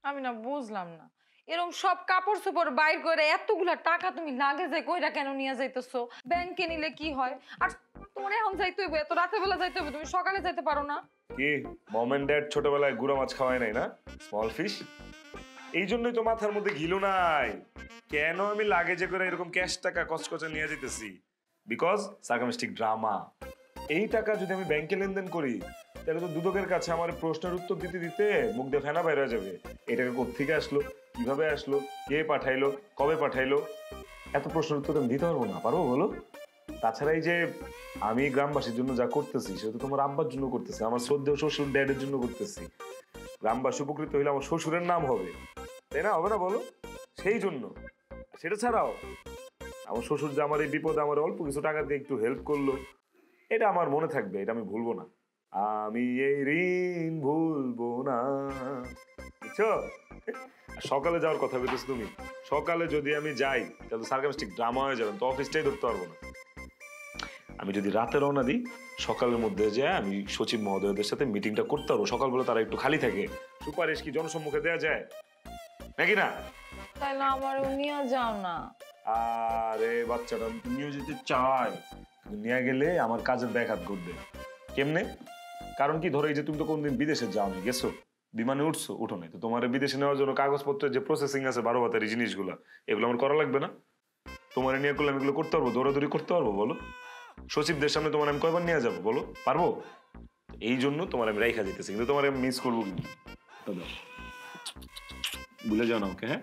আমি না বুঝলাম না, এরকম সব কাপড় চোপড় বাইর করে এতগুলা টাকা তুমি লাগে যে কইরা কেন নিয়ে যাইতেছো? ব্যাংকে নিলে কি হয়? আর তোমার এখন যাইতে হইব, এত রাতের বেলা যাইতে হইব, তুমি সকালে যাইতে পারো না? কি মম এন্ড ড্যাড ছোটবেলায় গুঁড়া মাছ খাওয়ায় নাই না, স্মল ফিশ? এই জন্যই তো মাথার মধ্যে ঘিলু নাই। কেন আমি লাগেজে করে এরকম ক্যাশ টাকা কচকচে নিয়ে যেতেছি? Because sarcastic drama. এই টাকা যদি আমি ব্যাংকে লেনদেন করি তাহলে তো দুদকের কাছে আমার প্রশ্নের উত্তর দিতে দিতে মুখ দিয়ে ফেনা বের হয়ে যাবে। এই টাকা কোত্থেকে আসলো, কিভাবে আসলো, কে পাঠাইলো, কবে পাঠাইলো, এত প্রশ্নের উত্তর আমি দিতে পারবো না। পারবো বলো? তাছাড়া এই যে আমি গ্রামবাসীর জন্য যা করতেছি সেটা তো তোমার আব্বার জন্য করতেছি, আমার শ্রদ্ধেয় শ্বশুর ড্যাডের জন্য করতেছি। গ্রামবাসী উপকৃত হইলে আমার শ্বশুরের নাম হবে, তাই না? হবে না বলো? সেই জন্য। সেটা ছাড়াও আমার শ্বশুর যে আমার এই বিপদে আমার অল্প কিছু টাকা দিয়ে একটু হেল্প করলো, এটা আমার মনে থাকবে, এটা আমি ভুলবো না। আমি এই ঋণ ভুলবো না, বুঝছো? আর সকালে যাওয়ার কথা বলতেছো তুমি। সকালে যদি আমি যাই তাহলে সার্কাস্টিক ড্রামা হয়ে যাবে, তো অফিসটাই ধরতে পারবো না। আমি যদি রাতে রওনা দিই, সকালের মধ্যে যে আমি সচিব মহোদয়দের সাথে মিটিংটা করতে পারবো, সকালবেলা তারা একটু খালি থাকে, সুপারিশ কি জনসম্মুখে দেওয়া যায় নাকি না? তাইলে আমারও নিয়ে যাও না। আরে বাচ্চাটা আমি নিয়ে যেতে চাই, কিন্তু নিয়ে গেলে আমার কাজের ব্যাঘাত ঘটবে। কেমনে? কারণ কি, ধরো এই যে তুমি তো কোনদিন বিদেশে যাওনি, গেছো বিমানে উঠছো, উঠো নাই, তো তোমার বিদেশে নেওয়ার জন্য কাগজপত্রের যে প্রসেসিং আছে 12 ভাতারি জিনিসগুলো, এগুলো আমার করা লাগবে না? তোমার নিয়ে করলে আমি এগুলো করতে পারবো? দৌড়াদৌড়ি করতে পারবো বলো? সচিবদের সামনে তোমার আমি কয়বার নিয়ে যাবো বলো? পারবো? এই জন্য তোমার আমি রাইখা যেতেছি, কিন্তু তোমার আমি মিস করবো কিন্তু। ভুলে যাও না ওকে, হ্যাঁ?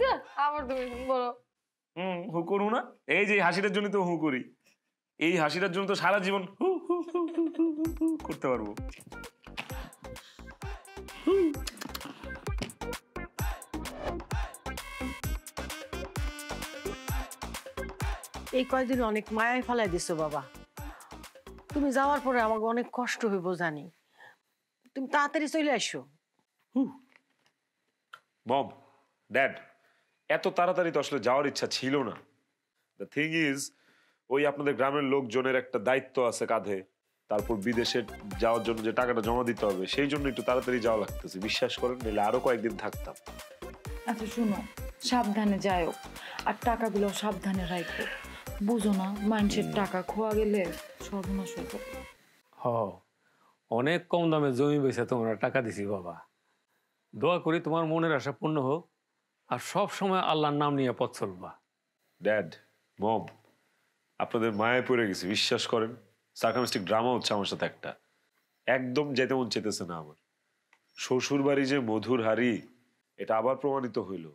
যা, আবার তুমি বলো। হু করু না? এই যে হাসিটার জন্য তো হু করি, এই হাসিটার জন্য তো সারা জীবন হু হু হু হু হু হু হু করতে পারবো। এই কয়দিন অনেক মায়ায় ফেলাই দিছো বাবা। তুমি যাওয়ার পরে আমাকে অনেক কষ্ট হইব জানি, তুমি তাড়াতাড়ি চলে আসো। মম, ড্যাড, এত তাড়াতাড়ি তো আসলে যাওয়ার ইচ্ছা ছিল না। দ্য থিং ইজ, ওই আপনাদের গ্রামের লোকজনের একটা দায়িত্ব আছে কাঁধে, তারপর বিদেশে যাওয়ার জন্য যে টাকাটা জমা দিতে হবে, সেই জন্য একটু তাড়াতাড়ি যাওয়া লাগতেছে। বিশ্বাস করেন, নাহলে আরো কয়েকদিন থাকতাম। আচ্ছা শুনো, সাবধানে যাও, আর টাকাগুলো সাবধানে রাখো। বুঝো না, মানুষের টাকা খোয়া গেলে সর্বনাশ হয়ে যাবে। হ, অনেক কম দামে জমি বেচে তোমরা টাকা দিছি বাবা। দোয়া করি তোমার মনের আশা পূর্ণ হোক, আর সব সময় আল্লাহর নাম নিয়ে পথ চলবা। ড্যাড, মম, আপনাদের মায়ায় পড়ে গেছি, বিশ্বাস করেন। সার্কামস্টিক ড্রামা হচ্ছে আমার সাথে একটা, একদম যেতে মন চেতেছে না আমার। শ্বশুর বাড়ি যে মধুর হাড়ি, এটা আবার প্রমাণিত হইল।